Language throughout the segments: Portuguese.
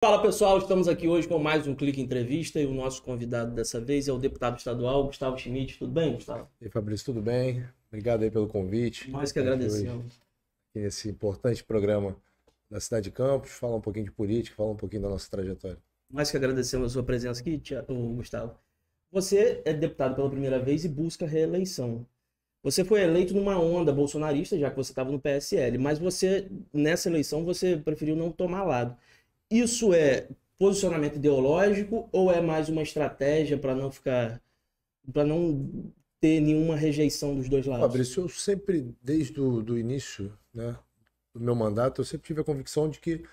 Fala pessoal, estamos aqui hoje com mais um Clique Entrevista e o nosso convidado dessa vez é o deputado estadual Gustavo Schmidt. Tudo bem, Gustavo? E aí, Fabrício, tudo bem? Obrigado aí pelo convite. Nós que Estar aqui hoje agradecemos. nesse importante programa da cidade de Campos, falar um pouquinho de política, falar um pouquinho da nossa trajetória. Nós que agradecemos a sua presença aqui, Gustavo. Você é deputado pela primeira vez e busca reeleição. Você foi eleito numa onda bolsonarista, já que você estava no PSL, mas nessa eleição, você preferiu não tomar lado. Isso é posicionamento ideológico ou é mais uma estratégia para não ter nenhuma rejeição dos dois lados? Fabrício, eu sempre, desde o do início, né, do meu mandato, eu sempre tive a convicção de que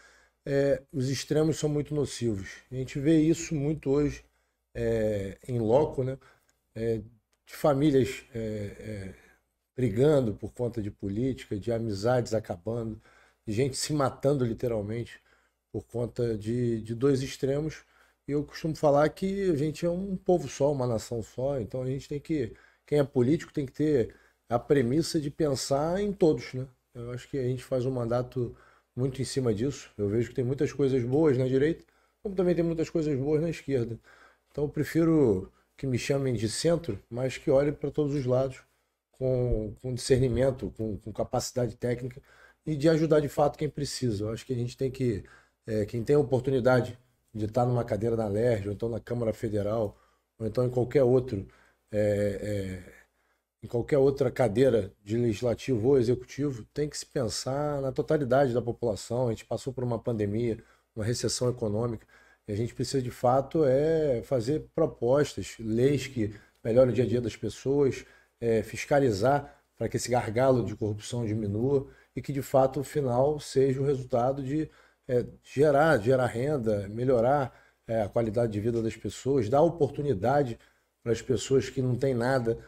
os extremos são muito nocivos. A gente vê isso muito hoje em loco, né, de famílias brigando por conta de política, de amizades acabando, de gente se matando literalmente por conta de dois extremos. E eu costumo falar que a gente é um povo só, uma nação só, então a gente tem que, quem é político tem que ter a premissa de pensar em todos, né? Eu acho que a gente faz um mandato muito em cima disso. Eu vejo que tem muitas coisas boas na direita, como também tem muitas coisas boas na esquerda. Então eu prefiro que me chamem de centro, mas que olhem para todos os lados com discernimento, com capacidade técnica e de ajudar de fato quem precisa. Eu acho que a gente tem que, quem tem a oportunidade de estar numa cadeira na LERJ, ou então na Câmara Federal, ou então é, é, em qualquer outra cadeira de legislativo ou executivo, tem que se pensar na totalidade da população. A gente passou por uma pandemia, uma recessão econômica, e a gente precisa de fato fazer propostas, leis que melhorem o dia a dia das pessoas, fiscalizar para que esse gargalo de corrupção diminua e que de fato o final seja o resultado de gerar renda, melhorar a qualidade de vida das pessoas, dar oportunidade para as pessoas que não têm nada,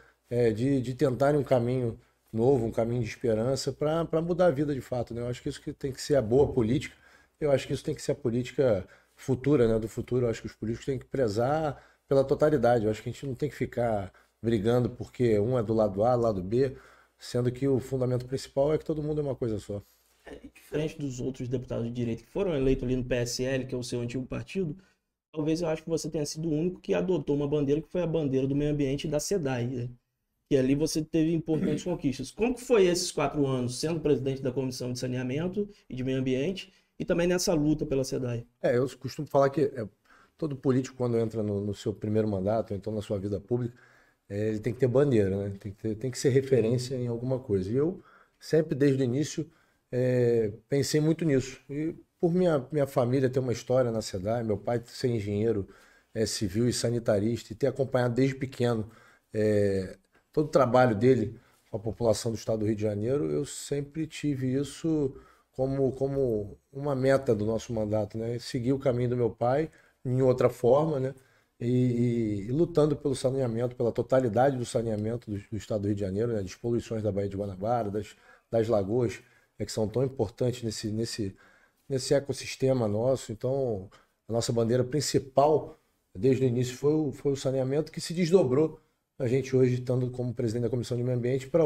de tentarem um caminho novo, um caminho de esperança para mudar a vida de fato, né? Eu acho que isso que tem que ser a boa política, eu acho que isso tem que ser a política futura, né? Do futuro, eu acho que os políticos têm que prezar pela totalidade, eu acho que a gente não tem que ficar brigando porque um é do lado A, lado B, sendo que o fundamento principal é que todo mundo é uma coisa só. Diferente dos outros deputados de direita que foram eleitos ali no PSL, que é o seu antigo partido, talvez eu acho que você tenha sido o único que adotou uma bandeira que foi a bandeira do meio ambiente da SEDAI, né? E ali você teve importantes conquistas. Como que foi esses 4 anos sendo presidente da Comissão de Saneamento e de Meio Ambiente e também nessa luta pela SEDAI? Eu costumo falar que todo político, quando entra no seu primeiro mandato, ou então na sua vida pública, ele tem que ter bandeira, né? Tem que ser referência em alguma coisa. E eu sempre, desde o início, pensei muito nisso. E por minha família ter uma história na SEDAI, meu pai ser engenheiro civil e sanitarista, e ter acompanhado desde pequeno é, todo o trabalho dele com a população do estado do Rio de Janeiro, eu sempre tive isso como uma meta do nosso mandato, né? Seguir o caminho do meu pai em outra forma, né? E lutando pelo saneamento, pela totalidade do saneamento do estado do Rio de Janeiro, né? Das poluições da Baía de Guanabara, das lagoas, que são tão importantes nesse ecossistema nosso. Então, a nossa bandeira principal, desde o início, foi o saneamento que se desdobrou. A gente hoje, estando como presidente da Comissão de Meio Ambiente, a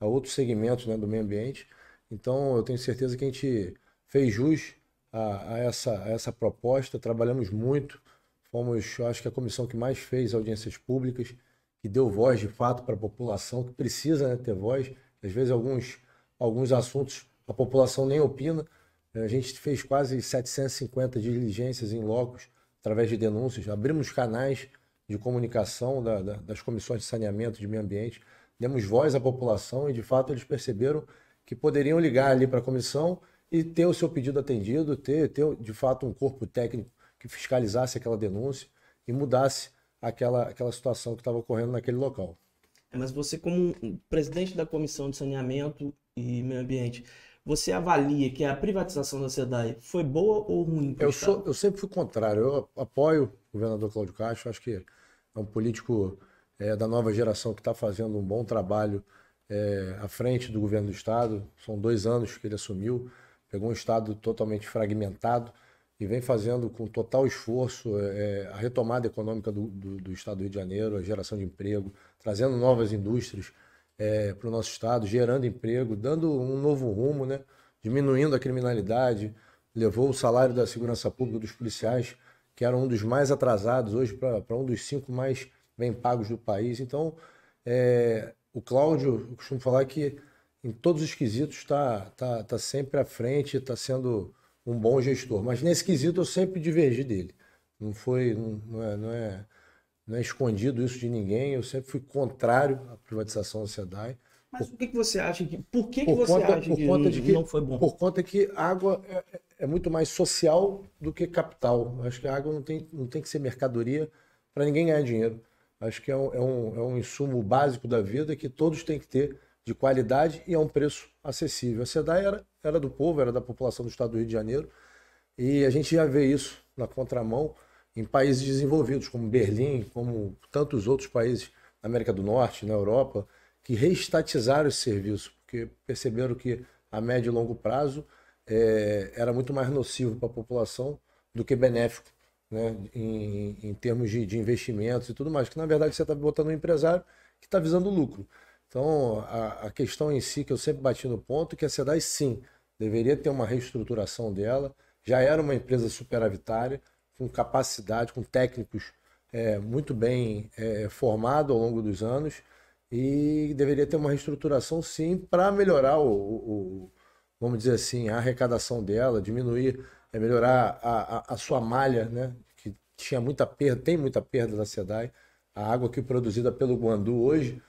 outros segmentos, né, do meio ambiente. Então, eu tenho certeza que a gente fez jus a essa proposta, trabalhamos muito, fomos, eu acho que a comissão que mais fez audiências públicas, que deu voz de fato para a população, que precisa, né, ter voz. Às vezes, alguns assuntos a população nem opina. A gente fez quase 750 diligências em locos, através de denúncias, abrimos canais de comunicação das comissões de saneamento, de meio ambiente, demos voz à população e, de fato, eles perceberam que poderiam ligar ali para a comissão e ter o seu pedido atendido, ter de fato um corpo técnico que fiscalizasse aquela denúncia e mudasse aquela situação que estava ocorrendo naquele local. Mas você, como presidente da Comissão de Saneamento e Meio Ambiente, você avalia que a privatização da SEDAI foi boa ou ruim para o Estado? Eu sempre fui contrário, eu apoio o governador Cláudio Castro, acho que é um político da nova geração que está fazendo um bom trabalho à frente do governo do Estado. São 2 anos que ele assumiu, pegou um Estado totalmente fragmentado e vem fazendo com total esforço a retomada econômica do Estado do Rio de Janeiro, a geração de emprego, trazendo novas indústrias para o nosso Estado, gerando emprego, dando um novo rumo, né? Diminuindo a criminalidade, levou o salário da segurança pública dos policiais, que era um dos mais atrasados, hoje para um dos 5 mais bem pagos do país. Então, o Cláudio, eu costumo falar que em todos os quesitos tá sempre à frente, está sendo um bom gestor. Mas nesse quesito eu sempre divergi dele. Não foi, não é escondido isso de ninguém. Eu sempre fui contrário à privatização da SEDAI. Mas o que você acha que... Por que você acha que não foi bom? Por conta que a água é muito mais social do que capital. Acho que a água não tem que ser mercadoria para ninguém ganhar dinheiro. Acho que é um insumo básico da vida que todos têm que ter, de qualidade e a um preço acessível. A SEDAI era do povo, era da população do estado do Rio de Janeiro, e a gente já vê isso na contramão em países desenvolvidos, como Berlim, como tantos outros países na América do Norte, na Europa, que reestatizaram esse serviço, porque perceberam que a médio e longo prazo era muito mais nocivo para a população do que benéfico, né, em termos de investimentos e tudo mais, que na verdade você está botando um empresário que está visando lucro. Então, a questão em si, que eu sempre bati no ponto, que a SEDAI, sim, deveria ter uma reestruturação dela, já era uma empresa superavitária, com capacidade, com técnicos muito bem formados ao longo dos anos, e deveria ter uma reestruturação, sim, para melhorar vamos dizer assim, a arrecadação dela, diminuir, melhorar a sua malha, né, que tinha muita perda, tem muita perda da SEDAI. A água que é produzida pelo Guandu hoje,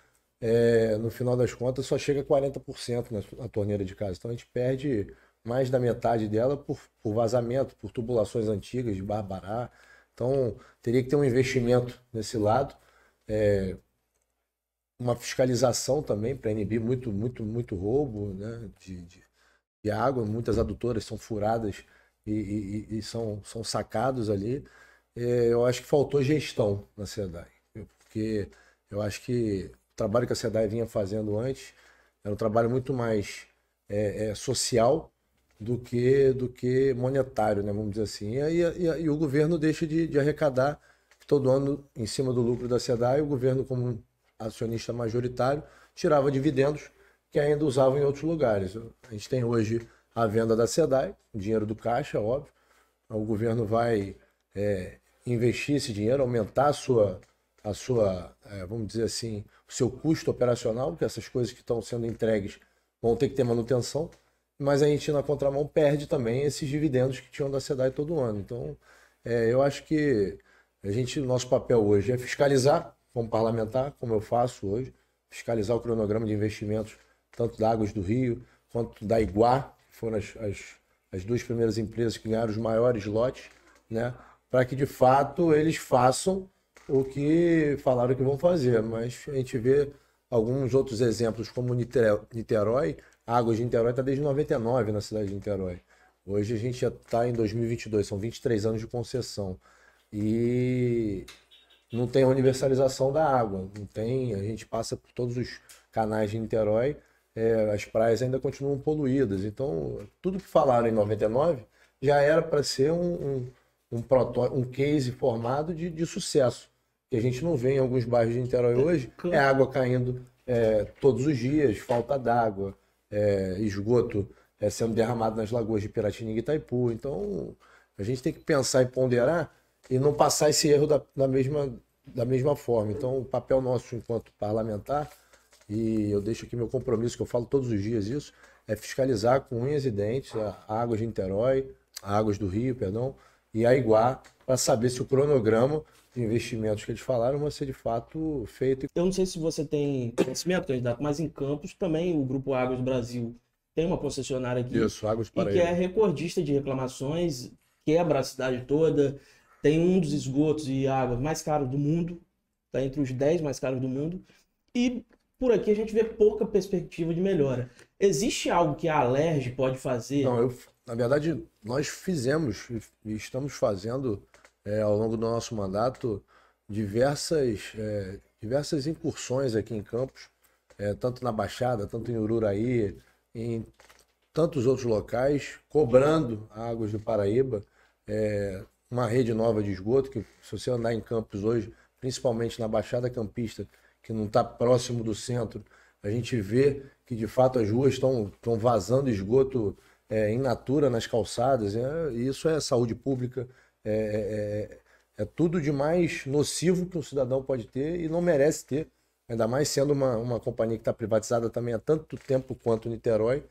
no final das contas, só chega a 40% na torneira de casa. Então a gente perde mais da metade dela por vazamento, por tubulações antigas de Barbará. Então teria que ter um investimento nesse lado, uma fiscalização também para inibir muito roubo, né, de água. Muitas adutoras são furadas e são sacados ali. Eu acho que faltou gestão na SEDAI, porque eu acho que o trabalho que a SEDAI vinha fazendo antes era um trabalho muito mais social do que monetário, né, vamos dizer assim. E o governo deixa de arrecadar todo ano em cima do lucro da SEDAI. O governo, como acionista majoritário, tirava dividendos que ainda usavam em outros lugares. A gente tem hoje a venda da SEDAI, dinheiro do caixa, óbvio. O governo vai investir esse dinheiro, aumentar a sua, vamos dizer assim, o seu custo operacional, porque essas coisas que estão sendo entregues vão ter que ter manutenção, mas a gente, na contramão, perde também esses dividendos que tinham da SEDAI todo ano. Então, eu acho que nosso papel hoje é fiscalizar, como parlamentar, como eu faço hoje, fiscalizar o cronograma de investimentos, tanto da Águas do Rio, quanto da Iguá, que foram as duas primeiras empresas que ganharam os maiores lotes, né, para que, de fato, eles façam o que falaram que vão fazer. Mas a gente vê alguns outros exemplos, como Niterói. A Águas de Niterói está desde 99 na cidade de Niterói. Hoje a gente já está em 2022, são 23 anos de concessão. E não tem a universalização da água. Não tem, a gente passa por todos os canais de Niterói, as praias ainda continuam poluídas. Então, tudo que falaram em 99 já era para ser um case formado de sucesso, que a gente não vê em alguns bairros de Niterói hoje. É água caindo todos os dias, falta d'água, esgoto sendo derramado nas lagoas de Piratininga e Itaipu. Então, a gente tem que pensar e ponderar e não passar esse erro da mesma forma. Então, o papel nosso enquanto parlamentar, e eu deixo aqui meu compromisso, que eu falo todos os dias isso, é fiscalizar com unhas e dentes a Águas de Niterói, a Águas do Rio, perdão, e a Iguá, para saber se o cronograma de investimentos que eles falaram vai ser de fato feito. Eu não sei se você tem conhecimento, candidato, mas em Campos também o Grupo Águas do Brasil tem uma concessionária aqui. Isso, Águas e Paraíba. Que é recordista de reclamações, quebra a cidade toda, tem um dos esgotos e água mais caros do mundo, está entre os 10 mais caros do mundo, e por aqui a gente vê pouca perspectiva de melhora. Existe algo que a Alerj pode fazer? Não, na verdade, nós fizemos e estamos fazendo ao longo do nosso mandato diversas incursões aqui em Campos, tanto na Baixada, tanto em Ururaí, em tantos outros locais, cobrando Águas do Paraíba, uma rede nova de esgoto, que se você andar em Campos hoje, principalmente na Baixada Campista, que não está próximo do centro, a gente vê que de fato as ruas estão vazando esgoto in natura nas calçadas. E isso é saúde pública, é tudo de mais nocivo que um cidadão pode ter e não merece ter. Ainda mais sendo uma companhia que está privatizada também há tanto tempo quanto Niterói.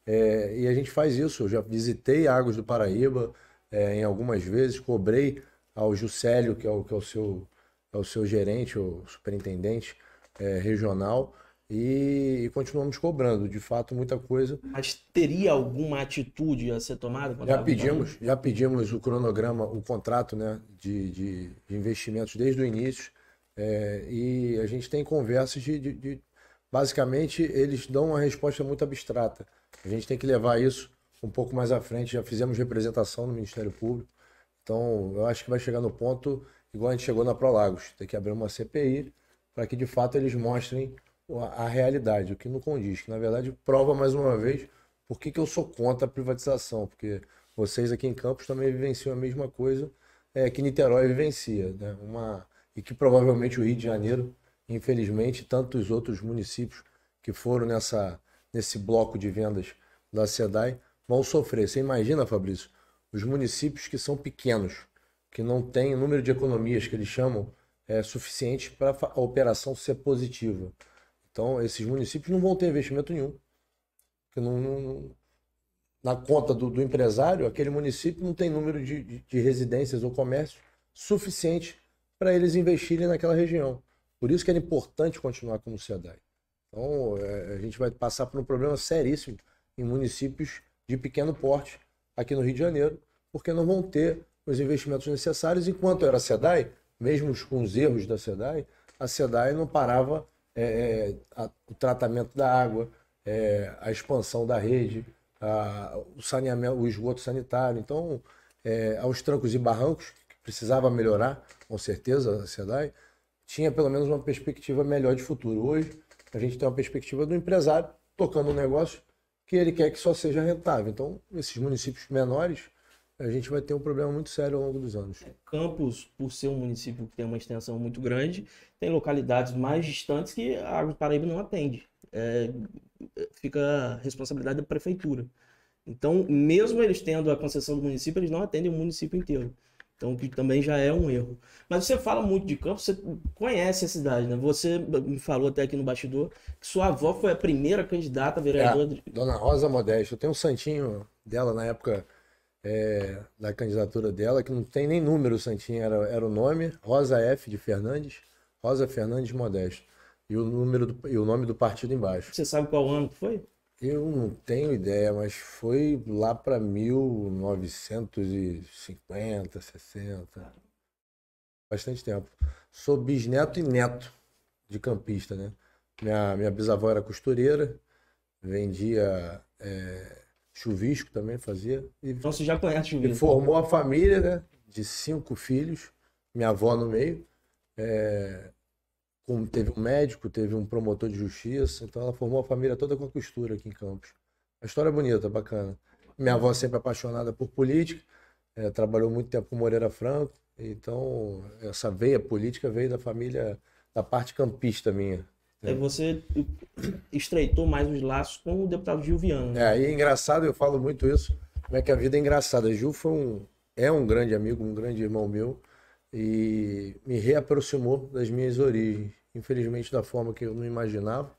E a gente faz isso. Eu já visitei Águas do Paraíba em algumas vezes, cobrei ao Juscelio, que é o seu gerente, o superintendente regional, e continuamos cobrando. De fato, muita coisa. Mas teria alguma atitude a ser tomada? Já pedimos o cronograma, o contrato, né, de investimentos desde o início. E a gente tem conversas basicamente, eles dão uma resposta muito abstrata. A gente tem que levar isso um pouco mais à frente. Já fizemos representação no Ministério Público. Então, eu acho que vai chegar no ponto, igual a gente chegou na Prolagos, tem que abrir uma CPI para que, de fato, eles mostrem a realidade, o que não condiz. Que, na verdade, prova mais uma vez por que eu sou contra a privatização. Porque vocês aqui em Campos também vivenciam a mesma coisa que Niterói vivencia, né? E que provavelmente o Rio de Janeiro, infelizmente, tantos outros municípios que foram nesse bloco de vendas da SEDAI vão sofrer. Você imagina, Fabrício, os municípios que são pequenos, que não têm o número de economias que eles chamam suficiente para a operação ser positiva. Então, esses municípios não vão ter investimento nenhum. Porque na conta do empresário, aquele município não tem número de residências ou comércio suficiente para eles investirem naquela região. Por isso que era importante continuar como SEDAI. Então, a gente vai passar por um problema seríssimo em municípios de pequeno porte aqui no Rio de Janeiro, porque não vão ter os investimentos necessários. Enquanto era a SEDAI, mesmo com os erros da SEDAI, a SEDAI não parava o tratamento da água, a expansão da rede, o saneamento, o esgoto sanitário. Então, aos trancos e barrancos, que precisava melhorar, com certeza, a SEDAI tinha pelo menos uma perspectiva melhor de futuro. Hoje, a gente tem uma perspectiva do empresário tocando um negócio que ele quer que só seja rentável. Então, esses municípios menores, a gente vai ter um problema muito sério ao longo dos anos. Campos, por ser um município que tem uma extensão muito grande, tem localidades mais distantes que a Água do Paraíba não atende. Fica a responsabilidade da prefeitura. Então, mesmo eles tendo a concessão do município, eles não atendem o município inteiro. Então, que também já é um erro. Mas você fala muito de Campos, você conhece a cidade, né? Você me falou até aqui no bastidor que sua avó foi a primeira candidata a vereadora. Dona Rosa Modesto. Eu tenho um santinho dela na época da candidatura dela, que não tem nem número o santinho, era o nome, Rosa F. de Fernandes, Rosa Fernandes Modesto. E o nome do partido embaixo. Você sabe qual ano que foi? Eu não tenho ideia, mas foi lá para 1950, 60. Bastante tempo. Sou bisneto e neto de campista, né? Minha bisavó era costureira, vendia chuvisco também, fazia. Então você já conhece chuvisco. E formou a família, né? De 5 filhos, minha avó no meio. Teve um médico, teve um promotor de justiça, então ela formou a família toda com a costura aqui em Campos. A história é bonita, bacana. Minha avó sempre apaixonada por política, trabalhou muito tempo com Moreira Franco, então essa veia política veio da família, da parte campista minha. Você estreitou mais os laços com o deputado Gil Viana. Né? E é engraçado, eu falo muito isso, como é que a vida é engraçada. Gil é um grande amigo, um grande irmão meu, e me reaproximou das minhas origens. Infelizmente da forma que eu não imaginava,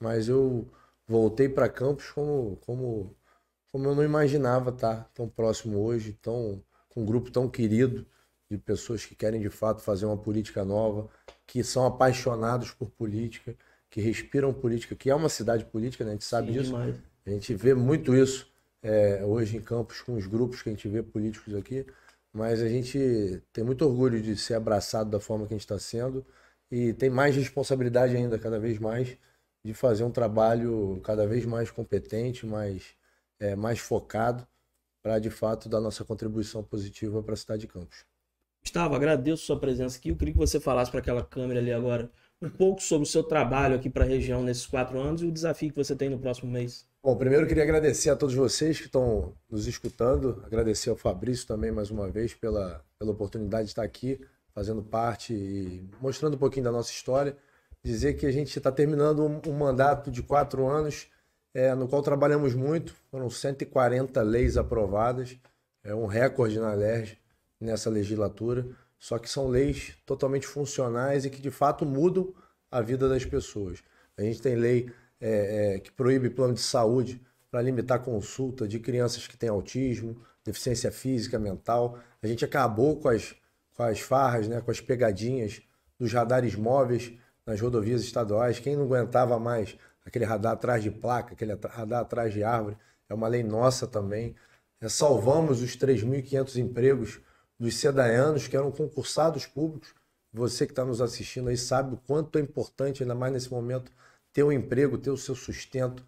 mas eu voltei para Campos como eu não imaginava estar tão próximo hoje, com um grupo tão querido de pessoas que querem de fato fazer uma política nova, que são apaixonados por política, que respiram política, que é uma cidade política, né? A gente sabe disso. Demais. A gente vê muito isso hoje em Campos com os grupos que a gente vê políticos aqui, mas a gente tem muito orgulho de ser abraçado da forma que a gente está sendo. E tem mais responsabilidade ainda, cada vez mais, de fazer um trabalho cada vez mais competente, mais focado, para, de fato, dar nossa contribuição positiva para a cidade de Campos. Gustavo, agradeço a sua presença aqui. Eu queria que você falasse para aquela câmera ali agora um pouco sobre o seu trabalho aqui para a região nesses 4 anos e o desafio que você tem no próximo mês. Bom, primeiro eu queria agradecer a todos vocês que estão nos escutando, agradecer ao Fabrício também, mais uma vez, pela oportunidade de estar aqui, fazendo parte e mostrando um pouquinho da nossa história, dizer que a gente está terminando um mandato de 4 anos no qual trabalhamos muito. Foram 140 leis aprovadas, é um recorde na LERJ nessa legislatura. Só que são leis totalmente funcionais e que de fato mudam a vida das pessoas. A gente tem lei que proíbe plano de saúde para limitar a consulta de crianças que têm autismo, deficiência física, mental. A gente acabou com as farras, né, com as pegadinhas dos radares móveis nas rodovias estaduais. Quem não aguentava mais aquele radar atrás de placa, aquele radar atrás de árvore, é uma lei nossa também. Salvamos os 3.500 empregos dos sedaianos que eram concursados públicos. Você que está nos assistindo aí sabe o quanto é importante, ainda mais nesse momento, ter um emprego, ter o seu sustento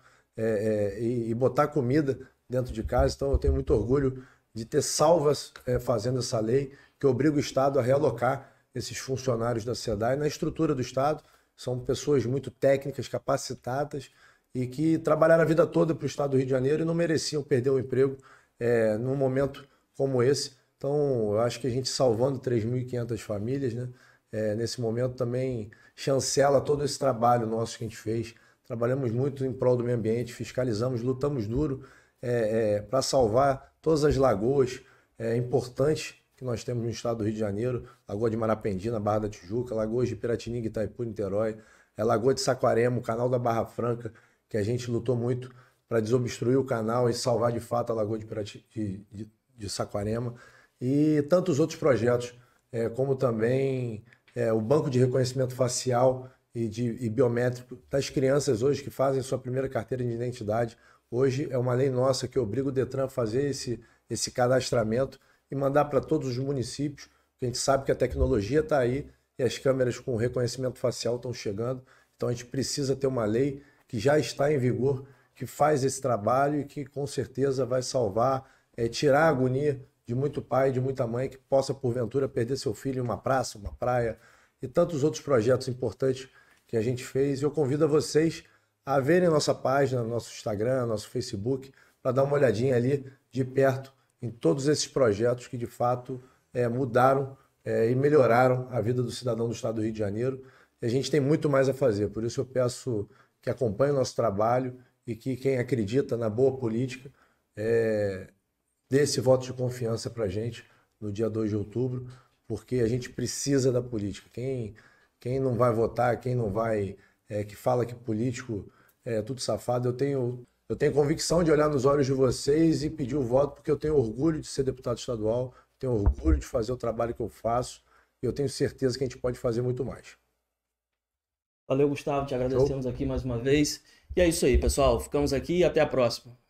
e botar comida dentro de casa. Então eu tenho muito orgulho de ter salvas fazendo essa lei que obriga o Estado a realocar esses funcionários da SEDAI na estrutura do Estado. São pessoas muito técnicas, capacitadas e que trabalharam a vida toda para o Estado do Rio de Janeiro e não mereciam perder o emprego num momento como esse. Então, eu acho que a gente salvando 3.500 famílias, né? Nesse momento também chancela todo esse trabalho nosso que a gente fez. Trabalhamos muito em prol do meio ambiente, fiscalizamos, lutamos duro para salvar todas as lagoas importantes que nós temos no estado do Rio de Janeiro. Lagoa de Marapendi, na Barra da Tijuca, lagoas de Piratininga, Itaipu, Niterói, Lagoa de Saquarema, o canal da Barra Franca, que a gente lutou muito para desobstruir o canal e salvar de fato a Lagoa de Saquarema. E tantos outros projetos, como também o Banco de Reconhecimento Facial e Biométrico das crianças hoje que fazem sua primeira carteira de identidade. Hoje é uma lei nossa que obriga o Detran a fazer esse cadastramento e mandar para todos os municípios, porque a gente sabe que a tecnologia está aí e as câmeras com reconhecimento facial estão chegando. Então a gente precisa ter uma lei que já está em vigor, que faz esse trabalho e que com certeza vai salvar, tirar a agonia de muito pai e de muita mãe que possa, porventura, perder seu filho em uma praça, uma praia e tantos outros projetos importantes que a gente fez. E eu convido a vocês a verem nossa página, nosso Instagram, nosso Facebook, para dar uma olhadinha ali de perto em todos esses projetos que, de fato, mudaram e melhoraram a vida do cidadão do estado do Rio de Janeiro. E a gente tem muito mais a fazer. Por isso eu peço que acompanhe o nosso trabalho e que quem acredita na boa política dê esse voto de confiança para a gente no dia 2 de outubro, porque a gente precisa da política. Quem não vai votar, quem não vai, que fala que político é tudo safado, eu tenho convicção de olhar nos olhos de vocês e pedir o voto, porque eu tenho orgulho de ser deputado estadual, tenho orgulho de fazer o trabalho que eu faço e eu tenho certeza que a gente pode fazer muito mais. Valeu, Gustavo, te agradecemos aqui mais uma vez. E é isso aí, pessoal. Ficamos aqui e até a próxima.